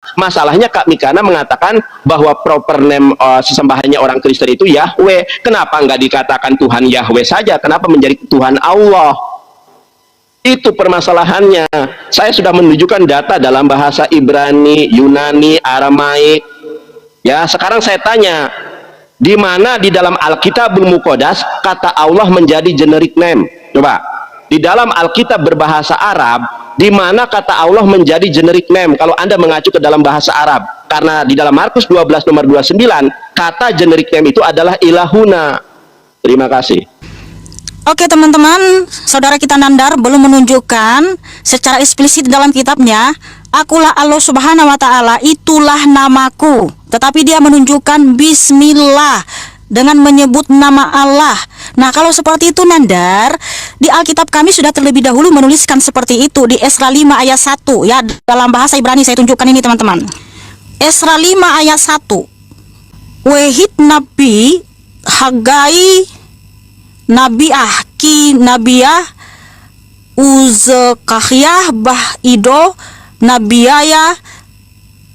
Masalahnya Kak Mikana mengatakan bahwa proper name sesembahannya orang Kristen itu Yahweh. Kenapa nggak dikatakan Tuhan Yahweh saja? Kenapa menjadi Tuhan Allah? Itu permasalahannya. Saya sudah menunjukkan data dalam bahasa Ibrani, Yunani, Aramaik. Ya, sekarang saya tanya, di mana di dalam Alkitabul Muqaddas kata Allah menjadi generic name? Coba. Di dalam Alkitab berbahasa Arab, di mana kata Allah menjadi generic name kalau Anda mengacu ke dalam bahasa Arab? Karena di dalam Markus 12 nomor 29, kata generic name itu adalah ilahuna. Terima kasih. Oke teman-teman, saudara kita Nandar belum menunjukkan secara eksplisit dalam kitabnya, akulah Allah Subhanahu wa Ta'ala, itulah namaku. Tetapi dia menunjukkan Bismillah dengan menyebut nama Allah. Nah, kalau seperti itu Nandar, di Alkitab kami sudah terlebih dahulu menuliskan seperti itu di Esra 5 ayat 1 ya, dalam bahasa Ibrani saya tunjukkan ini teman-teman. Esra 5 ayat 1. Wehit Nabi Hagai Nabiah ki Nabiah Uzekahyah bah Ido Nabiaya.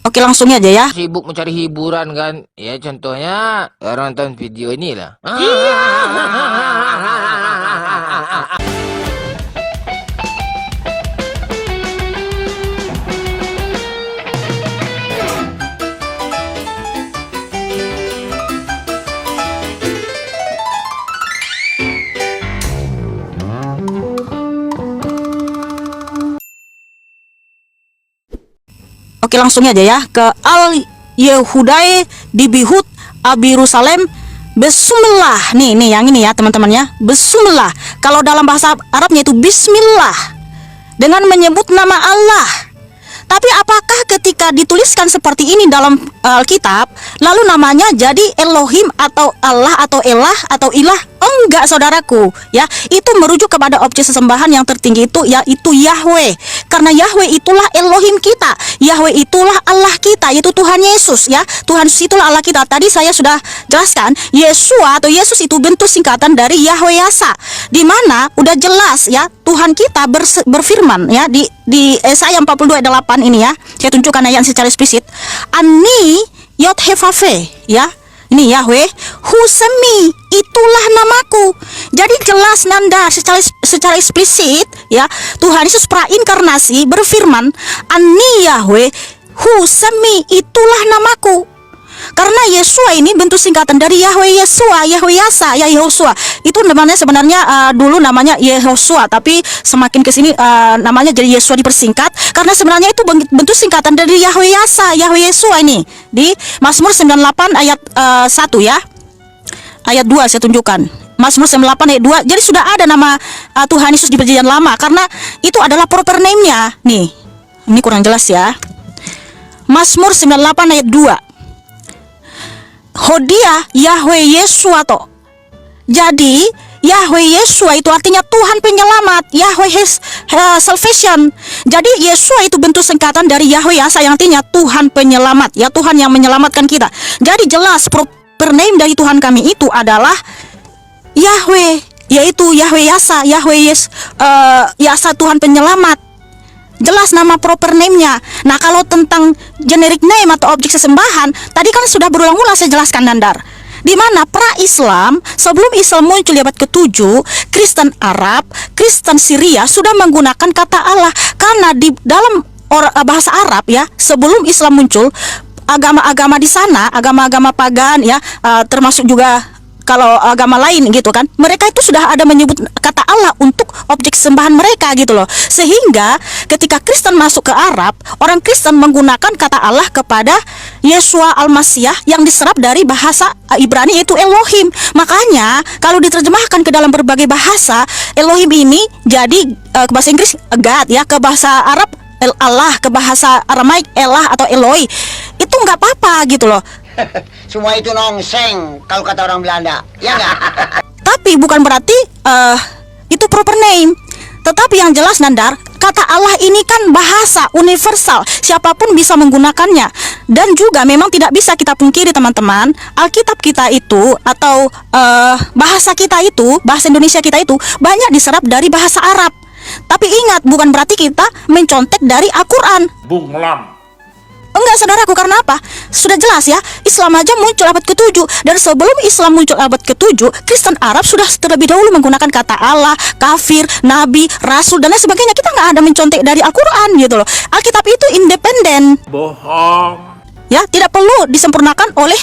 Oke, langsung aja ya. Sibuk mencari hiburan kan? Ya contohnya orang nonton video inilah. Oke, langsung aja ya ke Al Yehudai di Bihut Abi Yerusalem. Bismillah. Nih yang ini ya teman-teman ya. Bismillah. Kalau dalam bahasa Arabnya itu Bismillah dengan menyebut nama Allah. Tapi apakah ketika dituliskan seperti ini dalam Alkitab, lalu namanya jadi Elohim atau Allah atau Elah atau Ilah? Oh enggak saudaraku ya, itu merujuk kepada objek sesembahan yang tertinggi itu, yaitu Yahweh. Karena Yahweh itulah Elohim kita, Yahweh itulah Allah kita, yaitu Tuhan Yesus ya. Tuhan Yesus itulah Allah kita. Tadi saya sudah jelaskan, Yesua atau Yesus itu bentuk singkatan dari Yahweh Yasa, di mana udah jelas ya Tuhan kita berfirman ya di Yesaya 42 ayat 8 ini ya. Saya tunjukkan ayat secara eksplisit. Ani Yod Hevafe ya. Ini Yahweh Husemi, itulah namaku. Jadi jelas Nanda secara eksplisit ya, Tuhan Yesus prainkarnasi berfirman, Ani Yahweh Husemi, itulah namaku. Karena Yesua ini bentuk singkatan dari Yahweh Yesua, Yahweh Yasa, ya Yehosua. Itu namanya sebenarnya dulu namanya Yehosua, tapi semakin ke sini namanya jadi Yesua dipersingkat karena sebenarnya itu bentuk singkatan dari Yahweh Yasa, Yahweh Yesua ini. Di Mazmur 98 ayat 1 ya. Ayat 2 saya tunjukkan. Mazmur 98 ayat 2. Jadi sudah ada nama Tuhan Yesus di Perjanjian Lama karena itu adalah proper name-nya. Nih. Ini kurang jelas ya. Mazmur 98 ayat 2. Hodia Yahweh Yesua toh. Jadi Yahweh Yesua itu artinya Tuhan penyelamat, Yahweh salvation. Jadi Yesua itu bentuk singkatan dari Yahweh Yasa yang artinya Tuhan penyelamat, ya Tuhan yang menyelamatkan kita. Jadi jelas proper name dari Tuhan kami itu adalah Yahweh, yaitu Yahweh Yasa, Yahweh Yasa Tuhan penyelamat. Jelas nama proper name-nya. Nah, kalau tentang generic name atau objek sesembahan, tadi kan sudah berulang-ulang saya jelaskan Nandar. Di mana pra-Islam, sebelum Islam muncul di abad ke-7, Kristen Arab, Kristen Syria sudah menggunakan kata Allah. Karena di dalam bahasa Arab ya, sebelum Islam muncul, agama-agama di sana, agama-agama pagan ya, termasuk juga kalau agama lain gitu kan, mereka itu sudah ada menyebut kata Allah untuk objek sembahan mereka gitu loh. Sehingga ketika Kristen masuk ke Arab, orang Kristen menggunakan kata Allah kepada Yesua Al-Masiyah yang diserap dari bahasa Ibrani yaitu Elohim. Makanya kalau diterjemahkan ke dalam berbagai bahasa, Elohim ini jadi ke bahasa Inggris God ya, ke bahasa Arab Allah, ke bahasa Aramaik Elah atau Eloi. Itu nggak apa-apa gitu loh. Semua itu nongseng kalau kata orang Belanda, ya nggak? Tapi bukan berarti itu proper name. Tetapi yang jelas Nandar, kata Allah ini kan bahasa universal, siapapun bisa menggunakannya. Dan juga memang tidak bisa kita pungkiri teman-teman, Alkitab kita itu atau bahasa kita itu, bahasa Indonesia kita itu banyak diserap dari bahasa Arab. Tapi ingat, bukan berarti kita mencontek dari Al-Quran. Bung Lam. Enggak saudaraku, karena apa? Sudah jelas ya, Islam aja muncul abad ke-7. Dan sebelum Islam muncul abad ke-7, Kristen Arab sudah terlebih dahulu menggunakan kata Allah, kafir, nabi, rasul, dan lain sebagainya. Kita nggak ada mencontek dari Al-Quran gitu loh. Alkitab itu independen. Bohong. Ya, tidak perlu disempurnakan oleh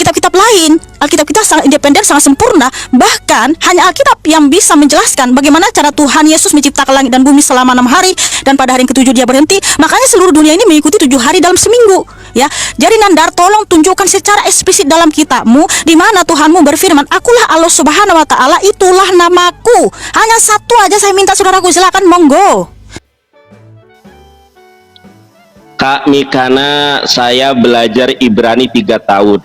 kitab-kitab lain. Alkitab kita sangat independen, sangat sempurna. Bahkan hanya Alkitab yang bisa menjelaskan bagaimana cara Tuhan Yesus menciptakan langit dan bumi selama 6 hari, dan pada hari ke-7 dia berhenti. Makanya seluruh dunia ini mengikuti 7 hari dalam seminggu. Ya, jadi Nandar, tolong tunjukkan secara eksplisit dalam kitabmu di mana Tuhanmu berfirman, "Akulah Allah Subhanahu wa taala, itulah namaku." Hanya satu aja saya minta saudaraku, silakan monggo. Kak Mikana, saya belajar Ibrani 3 tahun.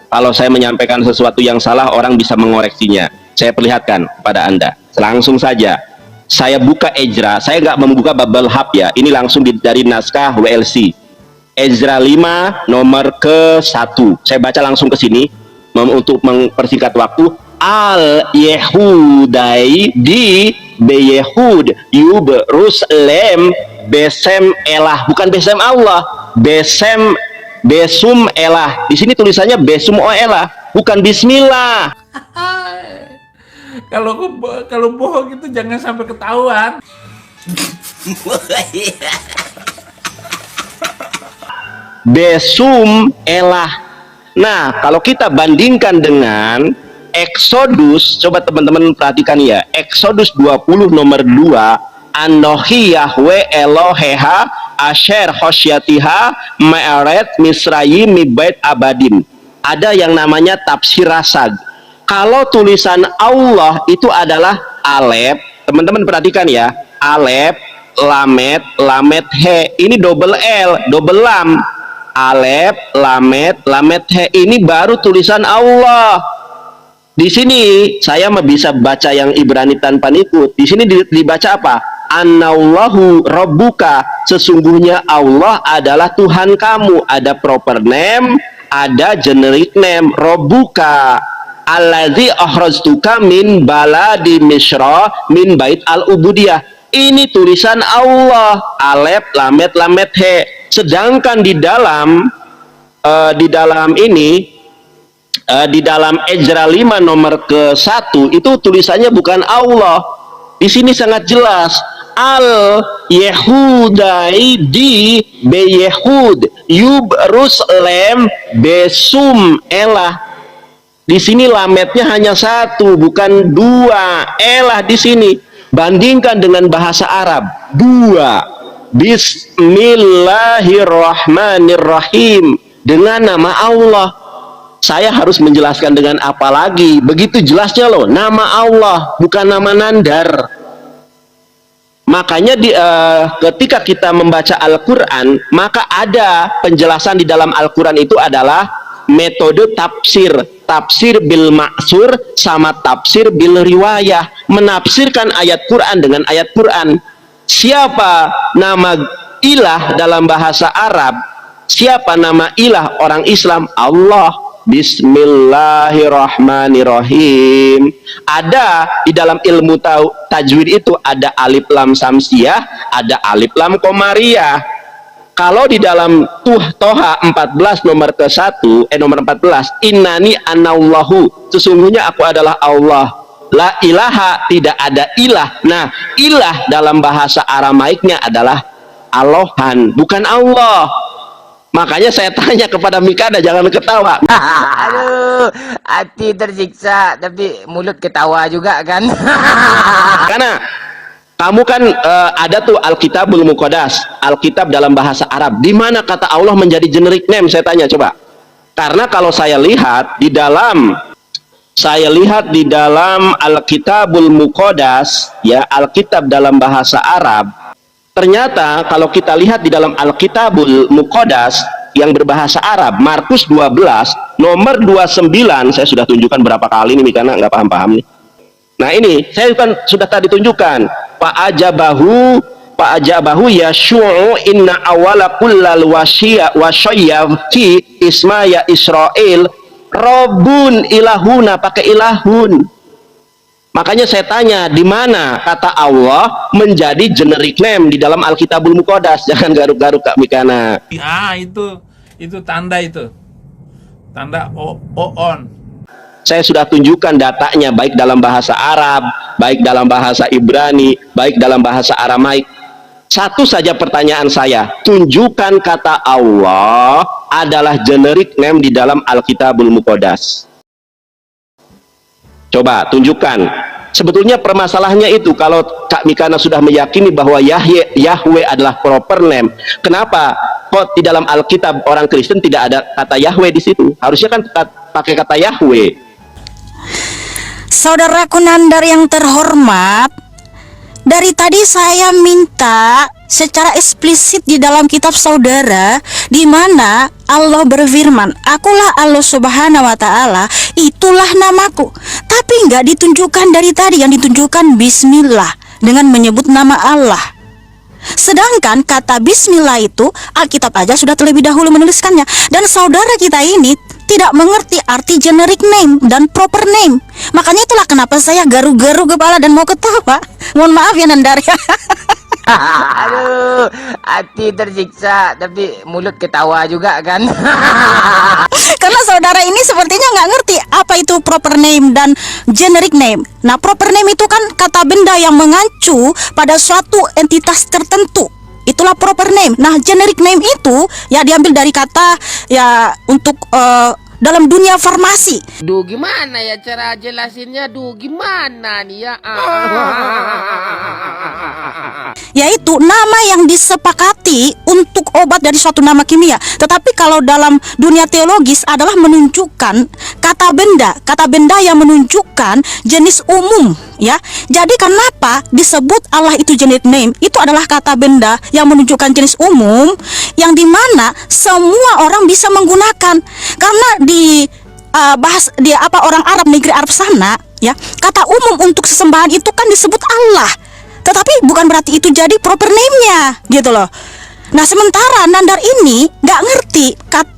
Kalau saya menyampaikan sesuatu yang salah, orang bisa mengoreksinya. Saya perlihatkan pada Anda. Langsung saja. Saya buka Ezra. Saya nggak membuka Babel Hub ya. Ini langsung dari naskah WLC. Ezra 5 nomor ke-1. Saya baca langsung ke sini untuk mempersingkat waktu. Al-Yehudai di Beyehud Yub Ruslem Besem Elah, bukan Besem Allah, Besum Elah. Di sini tulisannya Besum Elah, bukan Bismillah. Kalau bohong itu jangan sampai ketahuan. Besum Elah. Nah, kalau kita bandingkan dengan Exodus, coba teman-teman perhatikan ya, Exodus 20 nomor 2, Anohi Yahweh Eloheha Asher Hosyatiha Me'eret Misrayi Mibait Abadin. Ada yang namanya tafsir Rasag. Kalau tulisan Allah itu adalah Alef, teman-teman perhatikan ya, Alef, Lamet, Lamet He. Ini double L, double Lam. Alef, Lamet, Lamet He. Ini baru tulisan Allah. Di sini saya bisa baca yang Ibrani tanpa nikut. Di sini dibaca apa? Anallahu Rabbuka, sesungguhnya Allah adalah Tuhan kamu. Ada proper name, ada generic name. Rabbuka allazi akhrajtuka min baladi Misra min bait al-ubudiyah. Ini tulisan Allah, Alef, Lamet, Lamet He. Sedangkan di dalam di dalam Ezra 5 nomor ke-1 itu tulisannya bukan Allah. Di sini sangat jelas, Al Yehudai di Beyehud Yub Ruslem Besum Elah. Di sini lametnya hanya 1, bukan 2. Elah di sini. Bandingkan dengan bahasa Arab, 2. Bismillahirrahmanirrahim, dengan nama Allah. Saya harus menjelaskan dengan apa lagi? Begitu jelasnya loh, nama Allah, bukan nama Nandar. Makanya ketika kita membaca Al-Quran, maka ada penjelasan di dalam Al-Quran itu adalah metode tafsir. Tafsir bil maksur sama tafsir bil riwayah. Menafsirkan ayat Quran dengan ayat Quran. Siapa nama ilah dalam bahasa Arab? Siapa nama ilah orang Islam? Allah. Bismillahirrahmanirrahim. Ada di dalam ilmu tajwid itu ada alif lam samsiyah, ada alif lam komariyah. Kalau di dalam Toha 14 nomor ke-1 nomor 14, innani anallahu, sesungguhnya aku adalah Allah. La ilaha, tidak ada ilah. Nah, ilah dalam bahasa Aramaiknya adalah Alohan, bukan Allah. Makanya saya tanya kepada Mikana, jangan ketawa. Aduh, hati tersiksa tapi mulut ketawa juga kan. Karena kamu kan ada tuh Alkitabul Muqaddas, Alkitab dalam bahasa Arab. Di mana kata Allah menjadi generic name? Saya tanya coba. Karena kalau saya lihat di dalam Alkitabul Muqaddas, ya, Alkitab dalam bahasa Arab, ternyata kalau kita lihat di dalam Alkitabul Muqaddas yang berbahasa Arab, Markus 12 nomor 29, saya sudah tunjukkan berapa kali nih karena nggak paham-paham nih. Nah ini saya kan sudah tadi tunjukkan, Pak ajabahu Yashuu inna awala kullal wasyayati ismaya Israel Robun ilahuna, pakai ilahun. Makanya saya tanya, di mana kata Allah menjadi generic name di dalam Alkitabul Muqaddas? Jangan garuk-garuk Kak Mikana. Ah, itu Itu tanda itu. Tanda on. Saya sudah tunjukkan datanya, baik dalam bahasa Arab, baik dalam bahasa Ibrani, baik dalam bahasa Aramaik. Satu saja pertanyaan saya, tunjukkan kata Allah adalah generic name di dalam Alkitabul Muqaddas. Coba tunjukkan. Sebetulnya permasalahannya itu, kalau Kak Mikana sudah meyakini bahwa Yahweh adalah proper name, kenapa kok di dalam Alkitab orang Kristen tidak ada kata Yahweh di situ? Harusnya kan pakai kata Yahweh. Saudaraku Nandar yang terhormat, dari tadi saya minta secara eksplisit di dalam kitab saudara, di mana Allah berfirman, akulah Allah subhanahu wa ta'ala, itulah namaku. Tapi nggak ditunjukkan dari tadi, yang ditunjukkan bismillah dengan menyebut nama Allah. Sedangkan kata bismillah itu Alkitab aja sudah terlebih dahulu menuliskannya. Dan saudara kita ini tidak mengerti arti generic name dan proper name. Makanya itulah kenapa saya garu-garu kepala dan mau ketawa. Mohon maaf ya Nandar ya. Aduh, hati tersiksa tapi mulut ketawa juga kan. Karena saudara ini sepertinya nggak ngerti apa itu proper name dan generic name. Nah, proper name itu kan kata benda yang mengacu pada suatu entitas tertentu. Itulah proper name. Nah, generic name itu ya diambil dari kata ya untuk dalam dunia farmasi. Duh, gimana ya cara jelasinnya? Duh, gimana nih ya? Yaitu nama yang disepakati untuk obat dari suatu nama kimia. Tetapi kalau dalam dunia teologis adalah menunjukkan kata benda yang menunjukkan jenis umum ya. Jadi kenapa disebut Allah itu generic name? Itu adalah kata benda yang menunjukkan jenis umum yang dimana semua orang bisa menggunakan. Karena di orang Arab, negeri Arab sana ya, kata umum untuk sesembahan itu kan disebut Allah. Tetapi bukan berarti itu jadi proper name-nya gitu loh. Nah, sementara Nandar ini nggak ngerti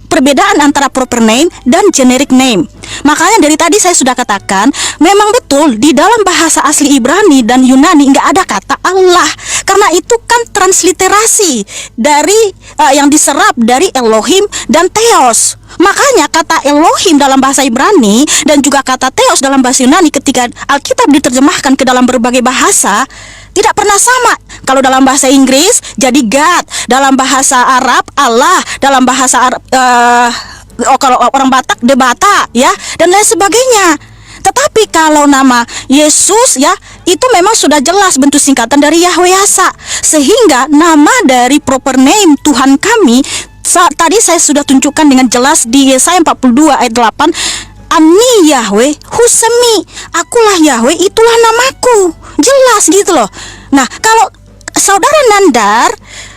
perbedaan antara proper name dan generic name. Makanya dari tadi saya sudah katakan, memang betul di dalam bahasa asli Ibrani dan Yunani nggak ada kata Allah, karena itu kan transliterasi dari yang diserap dari Elohim dan Theos. Makanya kata Elohim dalam bahasa Ibrani dan juga kata Theos dalam bahasa Yunani ketika Alkitab diterjemahkan ke dalam berbagai bahasa tidak pernah sama. Kalau dalam bahasa Inggris jadi God, dalam bahasa Arab Allah, dalam bahasa Arab kalau orang Batak Debata ya, dan lain sebagainya. Tetapi kalau nama Yesus ya, itu memang sudah jelas bentuk singkatan dari Yahweh Yasa. Sehingga nama dari proper name Tuhan kami tadi saya sudah tunjukkan dengan jelas di Yesaya 42 ayat 8. Ani Yahweh Husemi, akulah Yahweh, itulah namaku. Jelas gitu loh. Nah, kalau saudara Nandar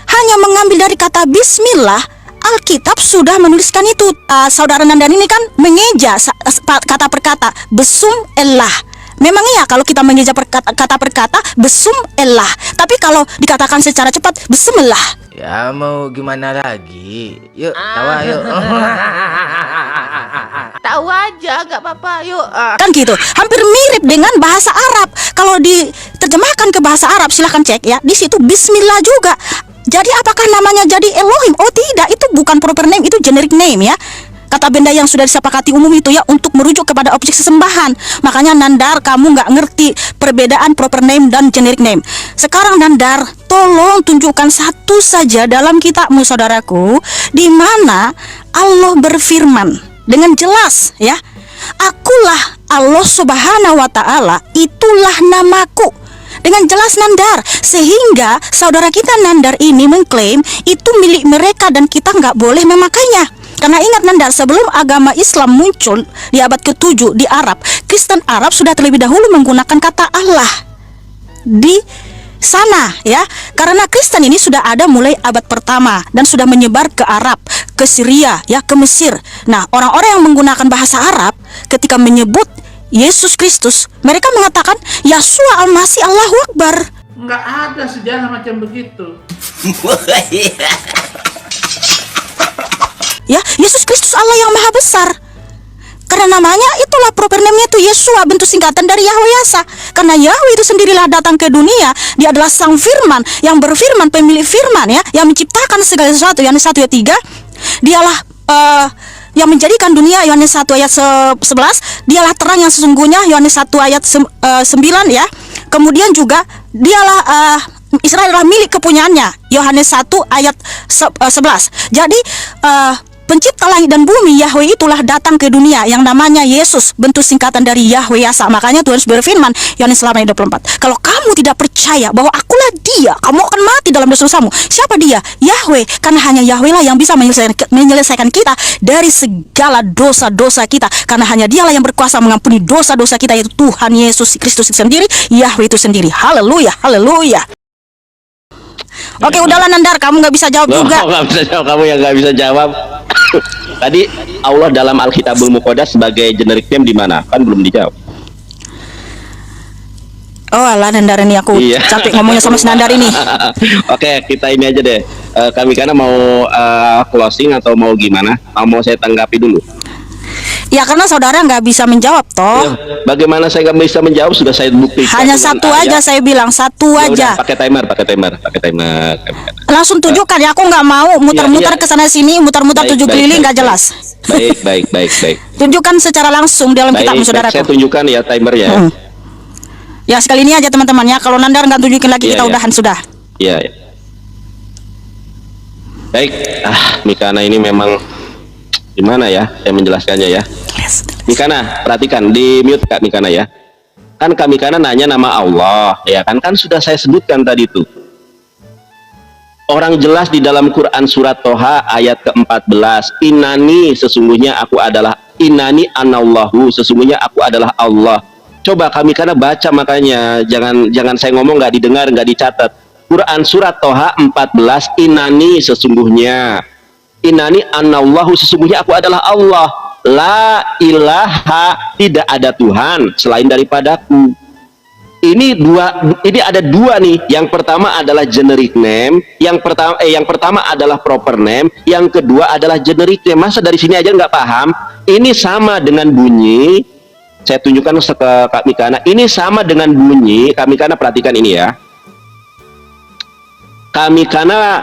hanya mengambil dari kata bismillah, Alkitab sudah menuliskan itu. Saudara Nandar ini kan mengeja kata per kata, besum elah. Memang iya kalau kita mengeja kata per kata, besum elah. Tapi kalau dikatakan secara cepat, bismillah. Ya mau gimana lagi? Yuk, tawa yuk. Tahu aja, nggak apa-apa. Yuk. Kan gitu, hampir mirip dengan bahasa Arab. Kalau diterjemahkan ke bahasa Arab, silahkan cek ya. Di situ Bismillah juga. Jadi apakah namanya jadi Elohim? Oh tidak, itu bukan proper name, itu generic name ya. Kata benda yang sudah disepakati umum itu ya untuk merujuk kepada objek sesembahan. Makanya Nandar, kamu nggak ngerti perbedaan proper name dan generic name. Sekarang Nandar, tolong tunjukkan satu saja dalam kitabmu saudaraku, di mana Allah berfirman dengan jelas ya, akulah Allah subhanahu wa ta'ala, itulah namaku. Dengan jelas Nandar, sehingga saudara kita Nandar ini mengklaim itu milik mereka dan kita nggak boleh memakainya. Karena ingat Nandar, sebelum agama Islam muncul di abad ke-7 di Arab, Kristen Arab sudah terlebih dahulu menggunakan kata Allah di sana ya. Karena Kristen ini sudah ada mulai abad pertama dan sudah menyebar ke Arab, ke Syria ya, ke Mesir. Nah, orang-orang yang menggunakan bahasa Arab ketika menyebut Yesus Kristus, mereka mengatakan Yasua Al-Masih Allahu Akbar. Nggak ada sejarah macam begitu. Ya, Yesus Kristus Allah yang Maha Besar. Karena namanya itulah proper name-nya itu Yesua, bentuk singkatan dari Yahweh Yasa. Karena Yahweh itu sendirilah datang ke dunia, Dia adalah Sang Firman yang berfirman, pemilik firman ya, yang menciptakan segala sesuatu. Yang 1 ayat 3, Dialah yang menjadikan dunia, Yohanes 1 ayat 11. Dialah terang yang sesungguhnya, Yohanes 1 ayat 9 ya. Kemudian juga dialah Israel adalah milik kepunyaannya, Yohanes 1 ayat 11. Jadi pencipta langit dan bumi, Yahweh itulah datang ke dunia yang namanya Yesus, bentuk singkatan dari Yahweh Yasa. Makanya Tuhan berfirman, Yohanes 8 ayat 24, kalau kamu tidak percaya bahwa akulah dia, kamu akan mati dalam dosa-dosamu. Siapa dia? Yahweh. Karena hanya Yahweh lah yang bisa menyelesaikan kita dari segala dosa-dosa kita. Karena hanya dialah yang berkuasa mengampuni dosa-dosa kita, yaitu Tuhan Yesus Kristus sendiri, Yahweh itu sendiri. Haleluya, haleluya. Oke, udahlah Nandar, kamu nggak bisa jawab juga. Nggak bisa jawab, kamu yang nggak bisa jawab. Tadi Allah dalam Alkitabul Muqaddas sebagai generic name di mana? Kan belum dijawab. Oh alah, Nandar ini aku capek ngomongnya sama si Nandar ini. Oke, kita ini aja deh. Kami karena mau closing atau mau gimana? Mau saya tanggapi dulu. Ya karena saudara nggak bisa menjawab toh. Ya, bagaimana saya nggak bisa menjawab? Sudah saya buktikan. Hanya satu aja saya bilang, satu Ya aja. udah, pakai timer. Langsung tunjukkan ya, aku nggak mau muter-muter iya. ke sana sini, muter-muter Baik, 7 baik, keliling baik, nggak jelas. Baik. Tunjukkan secara langsung dalam kitabmu, Baik, saudaraku. saya tunjukkan ya timernya. Ya sekali ini aja teman-teman ya. Kalau Nandar nggak tunjukin lagi, kita udahan sudah. Iya. Baik, Mikana ini memang gimana ya saya menjelaskannya ya. Mikana, perhatikan, di mute Kak Mikana ya. Kan Kak Mikana nanya nama Allah, ya kan sudah saya sebutkan tadi tuh. Orang jelas di dalam Quran surat Toha ayat ke-14, Inani sesungguhnya aku adalah, Inani anallahu sesungguhnya aku adalah Allah. Coba Kak Mikana baca, makanya jangan saya ngomong nggak didengar, nggak dicatat. Quran surat Toha 14, Inani sesungguhnya, Inani anallahu sesungguhnya aku adalah Allah. La ilaha, tidak ada Tuhan selain daripadaku. Ini ada dua nih. Yang pertama adalah generic name, yang pertama adalah proper name, yang kedua adalah generic name. Masa dari sini aja nggak paham? Ini sama dengan bunyi, saya tunjukkan ke Kak Mikana. Ini sama dengan bunyi, Kak Mikana perhatikan ini ya. Kak Mikana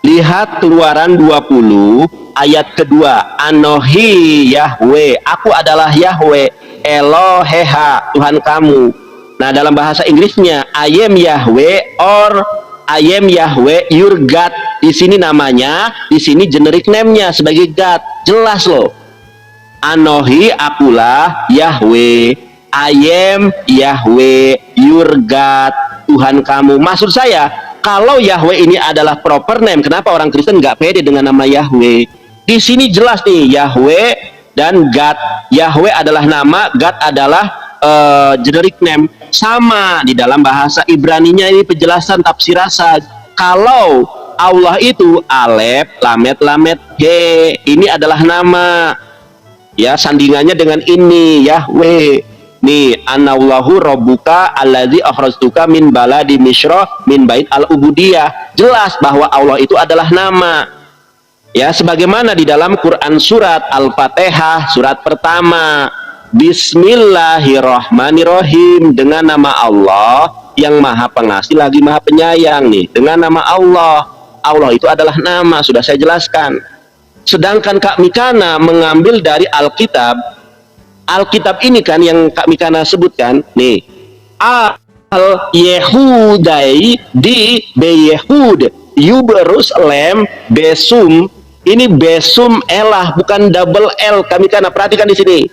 lihat Keluaran 20 ayat kedua, Anohi Yahweh, aku adalah Yahweh, Eloheha, Tuhan kamu. Nah dalam bahasa Inggrisnya, I am Yahweh or I am Yahweh your God. Di sini namanya, di sini generic name-nya sebagai God. Jelas loh. Anohi, akulah Yahweh, I am Yahweh your God, Tuhan kamu. Maksud saya, kalau Yahweh ini adalah proper name, kenapa orang Kristen nggak pede dengan nama Yahweh? Di sini jelas nih, Yahweh dan God. Yahweh adalah nama, God adalah generic name. Sama di dalam bahasa Ibraninya, ini penjelasan tafsir rasa. Kalau Allah itu Alef, Lamet, He, ini adalah nama. Ya, sandingannya dengan ini, Yahweh. Nih, anallahu rabbuka alladzi akhrajtuka min baladi Misra min bait al-ubudiyah. Jelas bahwa Allah itu adalah nama. Ya, sebagaimana di dalam Quran surat Al-Fatihah, surat pertama, Bismillahirrahmanirrahim, dengan nama Allah yang maha pengasih lagi maha penyayang. Nih, dengan nama Allah. Allah itu adalah nama, sudah saya jelaskan. Sedangkan Kak Mikana mengambil dari Alkitab. Alkitab ini kan yang Kak Mikana sebutkan nih, Al-Yehudai di Beyehud Yuberusалem Besum. Ini Besum Elah, bukan double L. Kak Mikana perhatikan di sini,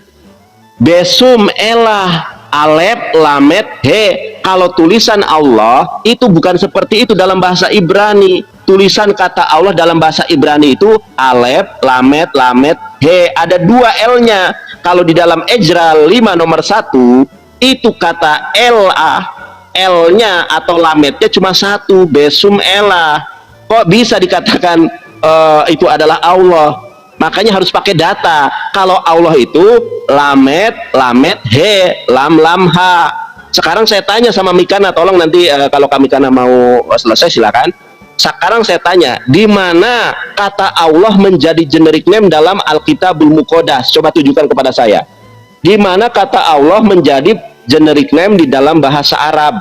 Besum Elah, Alef, Lamet, He. Kalau tulisan Allah itu bukan seperti itu dalam bahasa Ibrani. Tulisan kata Allah dalam bahasa Ibrani itu Alef, Lamet, He. Ada dua L-nya. Kalau di dalam Ezra 5 nomor 1 itu kata L-nya atau Lametnya cuma satu, Besum Elah. Kok bisa dikatakan itu adalah Allah? Makanya harus pakai data. Kalau Allah itu Lamet, He, Lam, Ha. Sekarang saya tanya sama Mikana, tolong nanti kalau Kak Mikana mau selesai silakan. Sekarang saya tanya, di mana kata Allah menjadi generic name dalam Alkitabul Muqaddas? Coba tunjukkan kepada saya. Di mana kata Allah menjadi generic name di dalam bahasa Arab?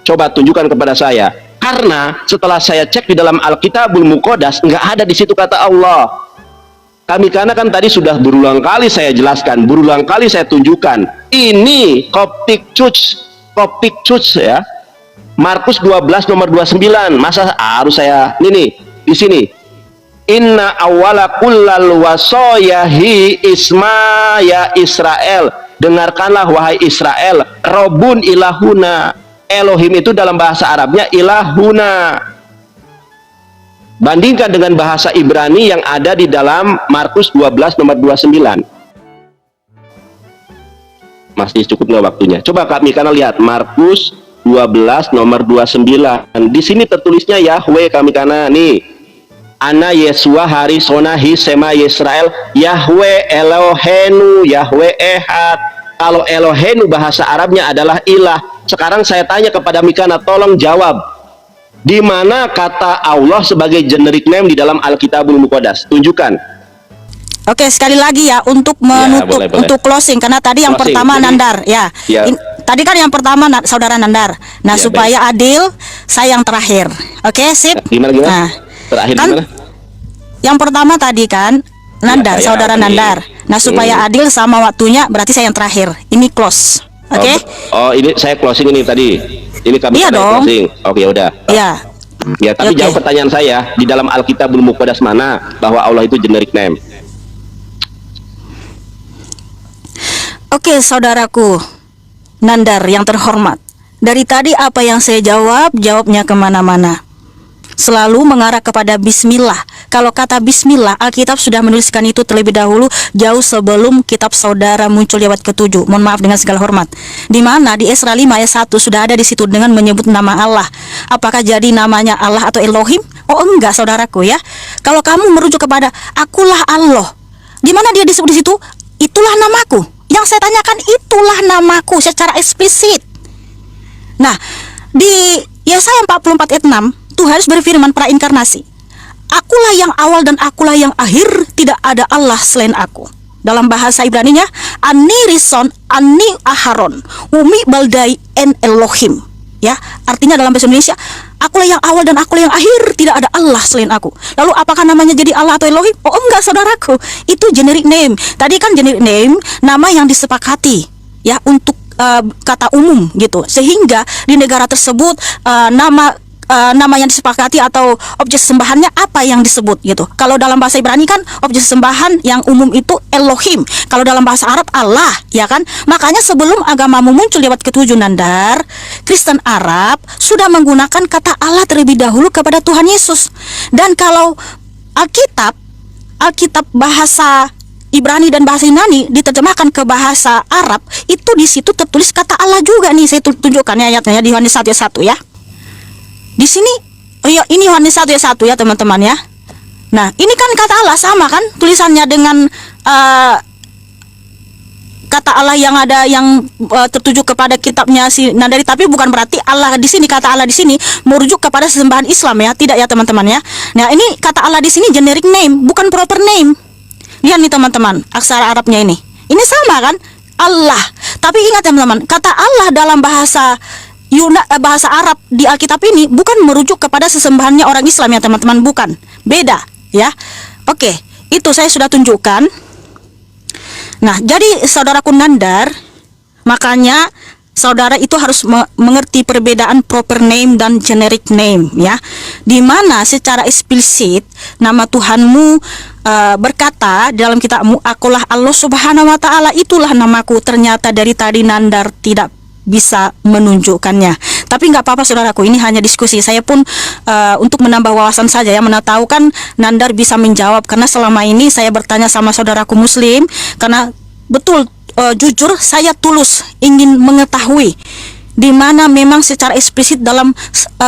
Coba tunjukkan kepada saya. Karena setelah saya cek di dalam Alkitabul Muqaddas, nggak ada di situ kata Allah. Karena kan tadi sudah berulang kali saya jelaskan, berulang kali saya tunjukkan. Ini Coptic Church ya. Markus 12 nomor 29. Masa harus saya ini nih di sini. Inna awwala kullal wasoyahi isma ya Israel. Dengarkanlah wahai Israel, Robun ilahuna. Elohim itu dalam bahasa Arabnya ilahuna. Bandingkan dengan bahasa Ibrani yang ada di dalam Markus 12 nomor 29. Masih cukup nggak waktunya? Coba kami karena lihat Markus 12 nomor 29. Di sini tertulisnya Yahweh kami karena nih. Ana Yesua hari sonahi sema Yisrael Yahweh Elohenu Yahweh Ehad. Kalau Elohenu bahasa Arabnya adalah ilah. Sekarang saya tanya kepada Mikana, tolong jawab. Di mana kata Allah sebagai generic name di dalam Alkitabul Muqaddas? Tunjukkan. Oke, sekali lagi ya untuk menutup, boleh. untuk closing, karena tadi yang Closing, pertama jadi- Nandar ya. Ya. Tadi kan yang pertama saudara Nandar. Nah, Ya, supaya adil, saya yang terakhir. Oke, sip. Gimana? Nah, Terakhir kan gimana? yang pertama tadi kan Nandar, saya saudara ini. Nandar. Nah, supaya adil sama waktunya, berarti saya yang terakhir. Ini close. Oke? Oh, ini saya closing ini tadi. Ini kami Iya dong. closing. Oke, udah. Iya. Ya, tapi Oke. jawab pertanyaan saya, di dalam Alkitabul Muqaddas mana bahwa Allah itu generic name? Oke, saudaraku Nandar yang terhormat. Dari tadi apa yang saya jawab, jawabnya kemana-mana. Selalu mengarah kepada Bismillah. Kalau kata Bismillah, Alkitab sudah menuliskan itu terlebih dahulu, jauh sebelum kitab saudara muncul di abad ke-7. Mohon maaf dengan segala hormat. Di mana di Esra 5 ayat 1 sudah ada di situ dengan menyebut nama Allah. Apakah jadi namanya Allah atau Elohim? Oh enggak, saudaraku ya. Kalau kamu merujuk kepada Akulah Allah, di mana dia disebut di situ? Itulah namaku. Yang saya tanyakan, itulah namaku secara eksplisit. Nah, di Yesaya 44 ayat 6, Tuhan Yesus berfirman prainkarnasi. Akulah yang awal dan akulah yang akhir, tidak ada Allah selain aku. Dalam bahasa Ibraninya, Ani Rison, Ani Aharon, Umi Baldai en Elohim. Ya, artinya dalam bahasa Indonesia, akulah yang awal dan akulah yang akhir, tidak ada Allah selain aku. Lalu apakah namanya jadi Allah atau Elohim? Oh enggak, saudaraku, itu generic name. Tadi kan generic name, nama yang disepakati ya untuk kata umum gitu. Sehingga di negara tersebut nama yang disepakati atau objek sembahannya apa yang disebut gitu. Kalau dalam bahasa Ibrani kan objek sembahan yang umum itu Elohim. Kalau dalam bahasa Arab Allah, ya kan? Makanya sebelum agamamu muncul di abad ke-7 Nandar, Kristen Arab sudah menggunakan kata Allah terlebih dahulu kepada Tuhan Yesus. Dan kalau Alkitab bahasa Ibrani dan bahasa Yunani diterjemahkan ke bahasa Arab, itu di situ tertulis kata Allah juga nih. Saya tunjukkan ya ayatnya ya, di Yohanes 1 ayat 1 ya. Di sini, ini Yohanes 1 ayat 1 ya teman-teman ya. Nah, ini kan kata Allah sama kan tulisannya dengan kata Allah yang ada yang tertuju kepada kitabnya si Nandari, tapi bukan berarti Allah di sini, kata Allah di sini merujuk kepada sesembahan Islam ya, tidak ya teman-teman ya. Nah, ini kata Allah di sini generic name, bukan proper name. Lihat nih teman-teman, aksara Arabnya ini sama kan Allah. Tapi ingat teman-teman, kata Allah dalam bahasa bahasa Arab di Alkitab ini bukan merujuk kepada sesembahannya orang Islam ya teman-teman, bukan, beda ya. Oke, itu saya sudah tunjukkan. Nah, jadi saudaraku Nandar, makanya saudara itu harus mengerti perbedaan proper name dan generic name ya. Dimana secara eksplisit nama Tuhanmu berkata dalam kitabmu, Akulah Allah Subhanahu wa Ta'ala, itulah namaku. Ternyata dari tadi Nandar tidak bisa menunjukkannya. Tapi nggak apa-apa saudaraku, ini hanya diskusi. Saya pun untuk menambah wawasan saja ya, mana tahu kan Nandar bisa menjawab. Karena selama ini saya bertanya sama saudaraku Muslim, karena betul jujur saya tulus ingin mengetahui di mana memang secara eksplisit dalam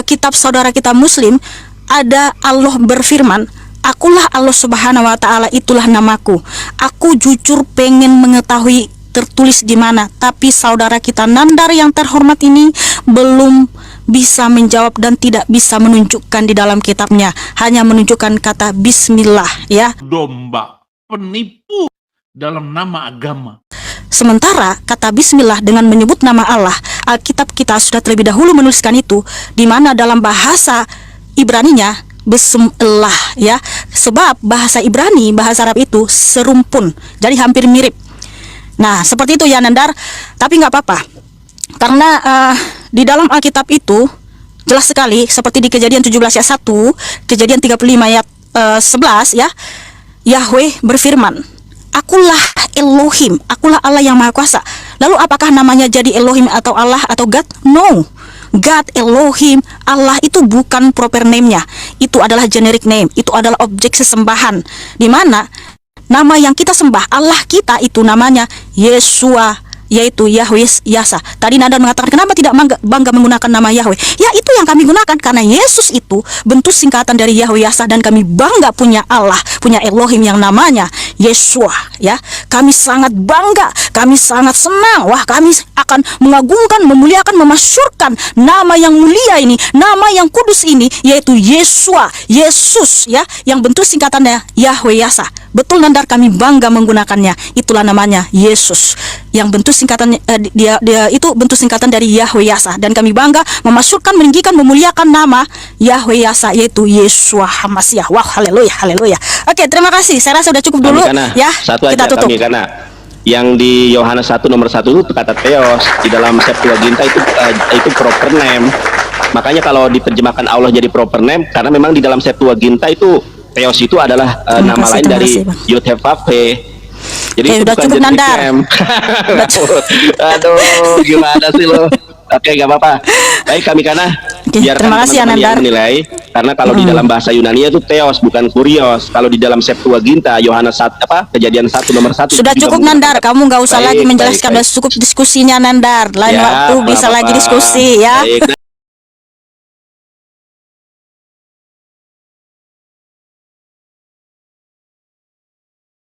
kitab saudara kita Muslim ada Allah berfirman, Akulah Allah Subhanahu wa Ta'ala, itulah namaku. Aku jujur pengen mengetahui tertulis di mana, tapi saudara kita Nandar yang terhormat ini belum bisa menjawab dan tidak bisa menunjukkan di dalam kitabnya, hanya menunjukkan kata Bismillah ya. Domba penipu dalam nama agama. Sementara kata bismillah dengan menyebut nama Allah, Alkitab kita sudah terlebih dahulu menuliskan itu, di mana dalam bahasa Ibraninya bismillah ya. Sebab bahasa Ibrani, bahasa Arab itu serumpun, jadi hampir mirip. Nah, seperti itu ya Nandar. Tapi nggak apa-apa. Karena di dalam Alkitab itu jelas sekali, seperti di Kejadian 17 ayat 1, Kejadian 35 ayat 11 ya. Yahweh berfirman, Akulah Elohim, akulah Allah yang Maha Kuasa. Lalu apakah namanya jadi Elohim atau Allah atau God? No. God, Elohim, Allah itu bukan proper name-nya. Itu adalah generic name, itu adalah objek sesembahan. Di mana nama yang kita sembah, Allah kita itu namanya Yeshua, yaitu Yahweh Yasa. Tadi Nandar mengatakan kenapa tidak bangga menggunakan nama Yahweh? Ya itu yang kami gunakan karena Yesus itu bentuk singkatan dari Yahweh Yasa, dan kami bangga punya Allah, punya Elohim yang namanya Yeshua ya. Kami sangat bangga, kami sangat senang. Wah, kami akan mengagungkan, memuliakan, memasyurkan nama yang mulia ini, nama yang kudus ini, yaitu Yeshua, Yesus ya, yang bentuk singkatannya Yahweh Yasa. Betul Nandar, kami bangga menggunakannya. Itulah namanya Yesus, yang bentuk singkatan dia itu bentuk singkatan dari Yahweh Yasa, dan kami bangga memasyurkan, meninggikan, memuliakan nama Yahweh Yasa, yaitu Yeshua HaMashiach. Wah, haleluya, haleluya. Oke, terima kasih. Saya rasa sudah cukup dulu ya. Satu Kita aja tutup. kami karena yang di Yohanes 1 nomor 1 itu kata Theos, di dalam Septuaginta itu proper name. Makanya kalau diterjemahkan Allah jadi proper name, karena memang di dalam Septuaginta itu Theos itu adalah nama lain dari Yud He Vav He. Jadi itu udah bukan cukup generic Nandar. name. Aduh, gimana sih lo? Oke, nggak apa-apa. Baik, kami karena biarkan terima kasih ya, teman-teman yang Nandar. menilai. Karena kalau di dalam bahasa Yunani itu Theos, bukan Kurios. Kalau di dalam Septuaginta, Yohanes 1 Kejadian 1 nomor 1. Sudah cukup Nandar, kamu nggak usah Baik, lagi baik, menjelaskan. baik. Sudah cukup diskusinya Nandar. Lain Ya, waktu nggak bisa lagi apa-apa. diskusi ya. Baik.